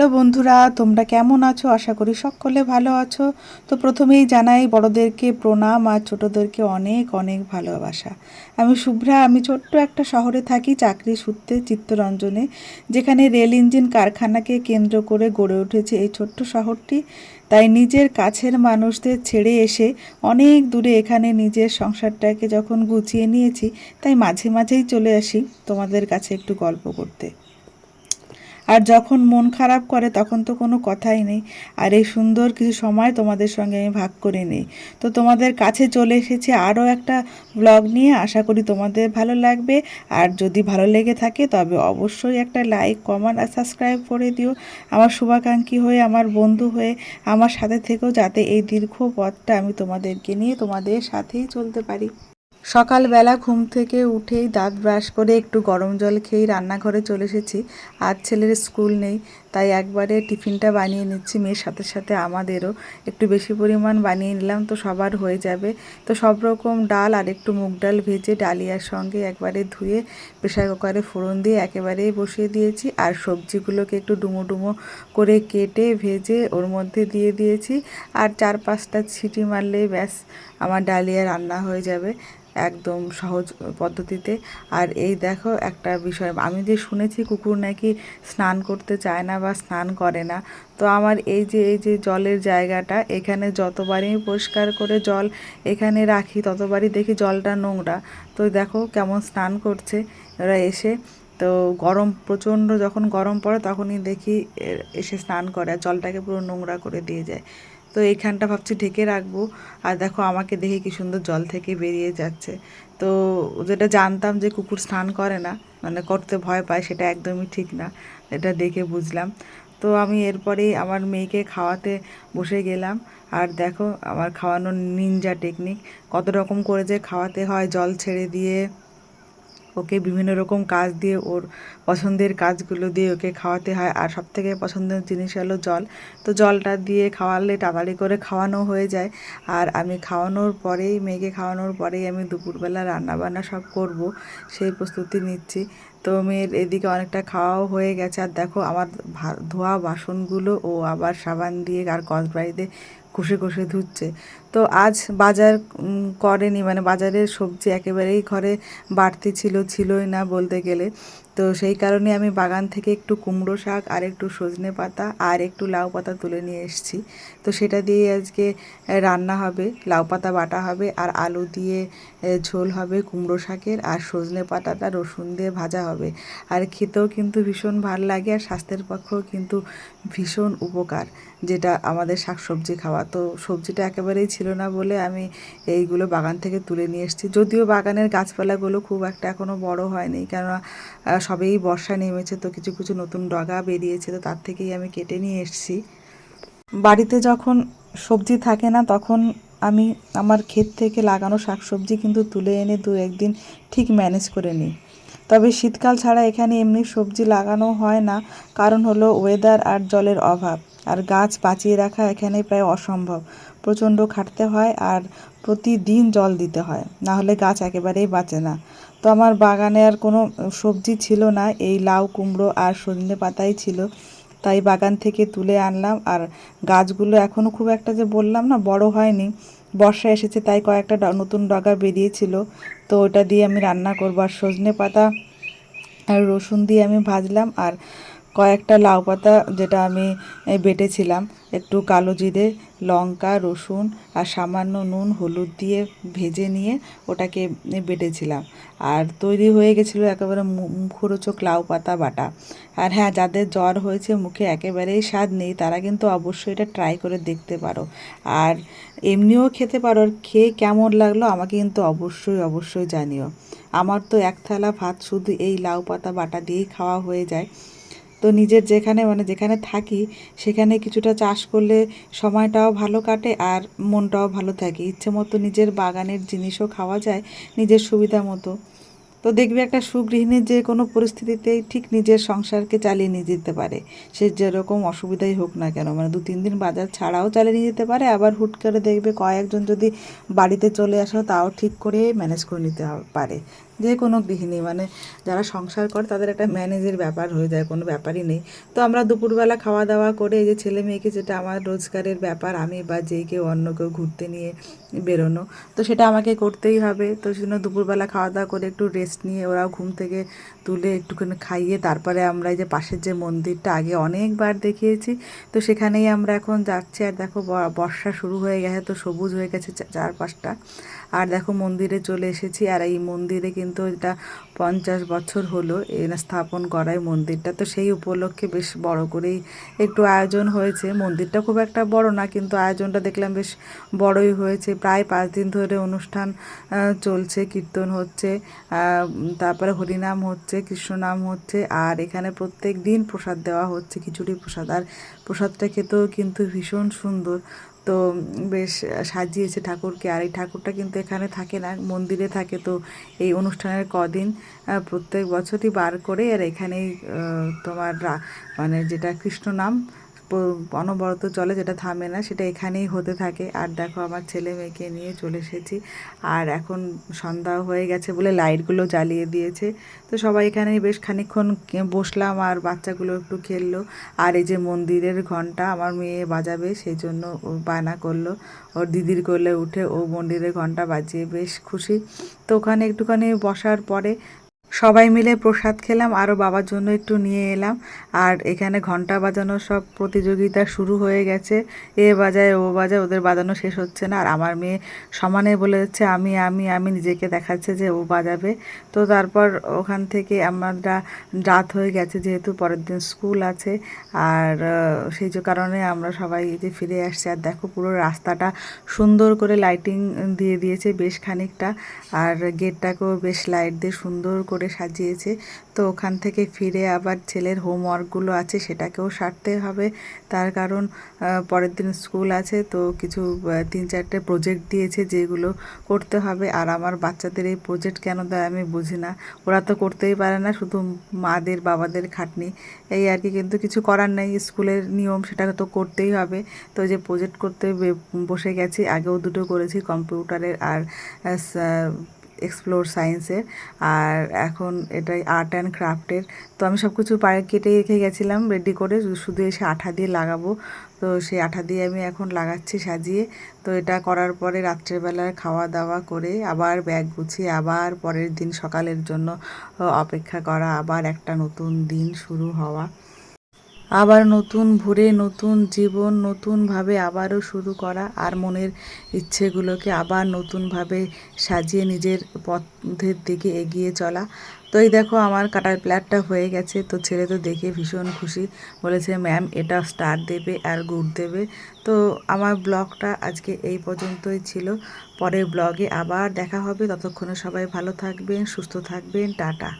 Hello বন্ধুরা, তোমরা কেমন আছো? আশা করি সকলে ভালো আছো। তো প্রথমেই জানাই বড়দেরকে প্রণাম আর ছোটদেরকে অনেক অনেক ভালোবাসা। আমি শুভ্রা, আমি ছোট্ট একটা শহরে থাকি চাকরি সূত্রে চিত্তরঞ্জনে, যেখানে রেল ইঞ্জিন কারখানাকে কেন্দ্র করে গড়ে উঠেছে এই ছোট্ট শহরটি। তাই নিজের কাছের মানুষদের ছেড়ে এসে অনেক দূরে এখানে নিজের সংসারটাকে যখন গুছিয়ে নিয়েছি, তাই মাঝে মাঝেই চলে আসি তোমাদের কাছে একটু গল্প করতে। আর যখন মন খারাপ করে তখন তো কোনো কথাই নেই, আর এই সুন্দর কিছু সময় তোমাদের সঙ্গে আমি ভাগ করে নিই। তো তোমাদের কাছে চলে এসেছি আরও একটা ব্লগ নিয়ে, আশা করি তোমাদের ভালো লাগবে। আর যদি ভালো লেগে থাকে তবে অবশ্যই একটা লাইক, কমেন্ট আর সাবস্ক্রাইব করে দিও। আমার শুভাকাঙ্ক্ষী হয়ে, আমার বন্ধু হয়ে আমার সাথে থেকেও, যাতে এই দীর্ঘ পথটা আমি তোমাদেরকে নিয়ে তোমাদের সাথেই চলতে পারি। সকালবেলা ঘুম থেকে উঠেই দাঁত ব্রাশ করে একটু গরম জল খেয়েই রান্নাঘরে চলে এসেছি। আজ ছেলের স্কুল নেই, তাই একবারে টিফিনটা বানিয়ে নিচ্ছি। মেয়ের সাথে সাথে আমাদেরও একটু বেশি পরিমাণ বানিয়ে নিলাম, তো সবার হয়ে যাবে। তো সব রকম ডাল আর একটু মুগ ডাল ভেজে ডালিয়ার সঙ্গে একবারে ধুয়ে প্রেশার কুকারে ফোড়ন দিয়ে একেবারেই বসিয়ে দিয়েছি। আর সবজিগুলোকে একটু ডুমো ডুমো করে কেটে ভেজে ওর মধ্যে দিয়ে দিয়েছি। আর 4-5টা সিটি মারলেই ব্যাস আমার ডালিয়া রান্না হয়ে যাবে একদম সহজ পদ্ধতিতে। আর এই দেখো একটা বিষয়, আমি যে শুনেছি কুকুর নাকি স্নান করতে চায় না বা স্নান করে না, তো আমার এই যে জলের জায়গাটা, এখানে যতবারই পরিষ্কার করে জল এখানে রাখি ততবারই দেখি জলটা নোংরা। তো দেখো কেমন স্নান করছে ওরা এসে। তো গরম প্রচণ্ড যখন গরম পড়ে তখনই দেখি এসে স্নান করে আর জলটাকে পুরো নোংরা করে দিয়ে যায়। তো এইখানটা ভাবছি ঢেকে রাখবো। আর দেখো আমাকে দেখে কি সুন্দর জল থেকে বেরিয়ে যাচ্ছে। তো যেটা জানতাম যে কুকুর স্নান করে না, মানে করতে ভয় পায়, সেটা একদমই ঠিক না, এটা দেখে বুঝলাম। তো আমি এরপরেই আমার মেয়েকে খাওয়াতে বসে গেলাম। আর দেখো আমার খাওয়ানোর নিনজা টেকনিক, কত রকম করে যে খাওয়াতে হয়, জল ছেড়ে দিয়ে ওকে বিভিন্ন রকম কাজ দিয়ে, ওর পছন্দের কাজগুলো দিয়ে ওকে খাওয়াতে হয়। আর সবথেকে পছন্দের জিনিস হলো জল। তো জলটা দিয়ে খাওয়ালে তাড়াতাড়ি করে খাওয়ানো হয়ে যায়। আর আমি খাওয়ানোর পরেই, মেয়েকে খাওয়ানোর পরেই আমি দুপুরবেলা রান্নাবান্না সব করব, সেই প্রস্তুতি নিচ্ছি। তো মেয়ের এদিকে অনেকটা খাওয়াও হয়ে গেছে। আর দেখো আমার ধোয়া বাসনগুলো ও আবার সাবান দিয়ে আর কসবারি দিয়ে ঘষে ঘষে ধুচ্ছে। তো আজ বাজার করেনি, মানে বাজারের সবজি একেবারেই ঘরে বাড়তি ছিলই না বলতে গেলে। তো সেই কারণে আমি বাগান থেকে একটু কুমড়ো শাক আর একটু সজনে পাতা আর একটু লাউ পাতা তুলে নিয়ে এসেছি। তো সেটা দিয়ে আজকে রান্না হবে, লাউ পাতা বাটা হবে আর আলু দিয়ে ঝোল হবে কুমড়ো শাকের, আর সজনে পাতাটা রসুন দিয়ে ভাজা হবে। আর খেতেও কিন্তু ভীষণ ভালো লাগে, আর স্বাস্থ্যের পক্ষেও কিন্তু ভীষণ উপকার, যেটা আমাদের শাকসবজি খাওয়া। তো সবজিটা একেবারেই ছিল না বলে আমি এইগুলো বাগান থেকে তুলে নিয়ে এসেছি। যদিও বাগানের গাছপালাগুলো খুব একটা এখনও বড় হয়নি, কেননা সবেই বর্ষা নেমেছে, তো কিছু কিছু নতুন ডগা বেরিয়েছে, তো তার থেকেই আমি কেটে নিয়ে এসেছি। বাড়িতে যখন সবজি থাকে না তখন আমি আমার ক্ষেত থেকে লাগানো শাকসবজি কিন্তু তুলে এনে 2-1 দিন ঠিক ম্যানেজ করে নিই। তবে শীতকাল ছাড়া এখানে এমনি সবজি লাগানো হয় না, কারণ হলো ওয়েদার আর জলের অভাব। আর গাছ বাঁচিয়ে রাখা এখানে প্রায় অসম্ভব, প্রচণ্ড খাটতে হয় আর প্রতিদিন জল দিতে হয়, না হলে গাছ একেবারেই বাঁচে না। তো আমার বাগানে আর কোনো সবজি ছিল না, এই লাউ, কুমড়ো আর সজনে পাতাই ছিল, তাই বাগান থেকে তুলে আনলাম। আর গাছগুলো এখনও খুব একটা, যে বললাম না, বড় হয়নি, বর্ষা এসেছে তাই কয়েকটা নতুন ডগা বেরিয়েছিল। তো ওটা দিয়ে আমি রান্না করবো। আর সজনে পাতা আর রসুন দিয়ে আমি ভাজলাম। আর কয়েকটা লাউ পাতা যেটা আমি বেটেছিলাম, একটু কালো জিরে, লঙ্কা, রসুন আর সামান্য নুন হলুদ দিয়ে ভেজে নিয়ে ওটাকে বেটেছিলাম। আর তৈরি হয়ে গেছিলো একেবারে মুখরোচক লাউ পাতা বাটা। আর হ্যাঁ, যাদের জ্বর হয়েছে, মুখে একেবারেই স্বাদ নেই, তারা কিন্তু অবশ্যই এটা ট্রাই করে দেখতে পারো। আর এমনিও খেতে পারো। আর খেয়ে কেমন লাগলো আমাকে কিন্তু অবশ্যই অবশ্যই জানিও। আমার তো এক থালা ভাত শুধু এই লাউ পাতা বাটা দিয়েই খাওয়া হয়ে যায়। তো নিজের যেখানে, মানে যেখানে থাকি সেখানে কিছুটা চাষ করলে সময়টাও ভালো কাটে আর মনটাও ভালো থাকে, ইচ্ছে মতো নিজের বাগানের জিনিসও খাওয়া যায় নিজের সুবিধা মতো। তো দেখবে একটা সুগৃহিণীর যে কোনো পরিস্থিতিতেই ঠিক নিজের সংসারকে চালিয়ে নিয়ে যেতে পারে, সে যেরকম অসুবিধাই হোক না কেন, মানে 2-3 দিন বাজার ছাড়াও চালিয়ে নিয়ে যেতে পারে। আবার হুট করে দেখবে কয়েকজন যদি বাড়িতে চলে আসো, তাও ঠিক করে ম্যানেজ করে নিতে পারে। যে কোনো গৃহিণী মানে যারা সংসার করে তাদের একটা ম্যানেজের ব্যাপার হয়ে যায়, কোনো ব্যাপারই নেই। তো আমরা দুপুরবেলা খাওয়া দাওয়া করে এই যে ছেলে মেয়েকে, যেটা আমার রোজগারের ব্যাপার, আমি বা যে কেউ অন্য কেউ ঘুরতে নিয়ে বেরোনো, তো সেটা আমাকে করতেই হবে। তো সেজন্য দুপুরবেলা খাওয়া দাওয়া করে একটু রেস্ট নিয়ে ওরাও ঘুম থেকে তুলে একটুখানি খাইয়ে তারপরে আমরা এই যে পাশের যে মন্দিরটা আগে অনেকবার দেখিয়েছি, তো সেখানেই আমরা এখন যাচ্ছি। আর দেখো বর্ষা শুরু হয়ে গেছে, তো সবুজ হয়ে গেছে চারপাশটা। আর দেখো মন্দিরে চলে এসেছি। আর এই মন্দিরে কিন্তু এটা 50 বছর হলো এরা স্থাপন করায় মন্দিরটা, তো সেই উপলক্ষে বেশ বড় করেই একটু আয়োজন হয়েছে। মন্দিরটা খুব একটা বড় না, কিন্তু আয়োজনটা দেখলাম বেশ বড়ই হয়েছে। প্রায় 5 দিন ধরে অনুষ্ঠান চলছে, কীর্তন হচ্ছে, তারপরে হরিনাম হচ্ছে, কৃষ্ণনাম হচ্ছে, আর এখানে প্রত্যেক দিন প্রসাদ দেওয়া হচ্ছে, খিচুড়ি প্রসাদ। আর প্রসাদটা খেতেও কিন্তু ভীষণ সুন্দর। তো বেশ সাজিয়েছে ঠাকুরকে। আর এই ঠাকুরটা কিন্তু এখানে থাকে না, মন্দিরে থাকে। তো এই অনুষ্ঠানের কদিন প্রত্যেক বছরই বার করে আর এখানেই তোমার মানে যেটা কৃষ্ণ নাম অনবরত চলে, যেটা থামে না, সেটা এখানেই হতে থাকে। আর দেখো আমার ছেলে মেয়েকে নিয়ে চলে এসেছি। আর এখন সন্ধ্যা হয়ে গেছে বলে লাইটগুলো জ্বালিয়ে দিয়েছে। তো সবাই এখানে বেশ খানিকক্ষণ বসলাম, আর বাচ্চাগুলো একটু খেললো। আর এই যে মন্দিরের ঘন্টা আমার মেয়ে বাজাবে, সেই জন্য ও বায়না করলো, ওর দিদির কোলে উঠে ও মন্দিরের ঘন্টা বাজিয়ে বেশ খুশি। তো ওখানে একটুখানি বসার পরে সবাই মিলে প্রসাদ খেলাম, আরও বাবার জন্য একটু নিয়ে এলাম। আর এখানে ঘন্টা বাজানোর সব প্রতিযোগিতা শুরু হয়ে গেছে, এ বাজায় ও বাজায়, ওদের বাজানো শেষ হচ্ছে না। আর আমার মেয়ে সমানে বলে যাচ্ছে আমি আমি আমি, নিজেকে দেখাচ্ছে যে ও বাজাবে। তো তারপর ওখান থেকে আমরা রাত হয়ে গেছে, যেহেতু পরের দিন স্কুল আছে। আর সেই যে কারণে আমরা সবাই যে ফিরে আসছি। আর দেখো পুরো রাস্তাটা সুন্দর করে লাইটিং দিয়ে দিয়েছে বেশ খানিকটা, আর গেটটাকেও বেশ লাইট দিয়ে সুন্দর করে সাজিয়েছে। তো ওখান থেকে ফিরে আবার ছেলের হোমওয়ার্কগুলো আছে, সেটাকেও সারতে হবে। তার কারণ পরের দিন স্কুল আছে, তো কিছু 3-4টে প্রজেক্ট দিয়েছে যেগুলো করতে হবে। আর আমার বাচ্চাদের এই প্রজেক্ট কেন দেয় আমি বুঝি না, ওরা তো করতেই পারে না, শুধু মাদের বাবাদের খাটনি এই আর কি। কিন্তু কিছু করার নেই, স্কুলের নিয়ম, সেটা তো করতেই হবে। তো যে প্রজেক্ট করতে বসে গেছি, আগেও দুটো করেছি, কম্পিউটারের আর এক্সপ্লোর সায়েন্সের। আর এখন এটাই আর্ট অ্যান্ড ক্রাফটের। তো আমি সব কিছু কেটে রেখে গেছিলাম রেডি করে, শুধু এসে আঠা দিয়ে লাগাবো। তো সেই আঠা দিয়ে আমি এখন লাগাচ্ছি সাজিয়ে। তো এটা করার পরে রাত্রেবেলায় খাওয়া দাওয়া করে আবার ব্যাগ গুছিয়ে আবার পরের দিন সকালের জন্য অপেক্ষা করা, আবার একটা নতুন দিন শুরু হওয়া, আবার নতুন ভোরে নতুন জীবন, নতুনভাবে আবারও শুরু করা, আর মনের ইচ্ছেগুলোকে আবার নতুনভাবে সাজিয়ে নিজের পথের দিকে এগিয়ে চলা। তো এই দেখো আমার কাটার প্ল্যাটটা হয়ে গেছে। তো ছেলে তো দেখে ভীষণ খুশি, বলেছে ম্যাম এটা স্টার দেবে আর গুড দেবে। তো আমার ব্লগটা আজকে এই পর্যন্তই ছিল। পরের ব্লগে আবার দেখা হবে, ততক্ষণে সবাই ভালো থাকবেন, সুস্থ থাকবেন, টাটা।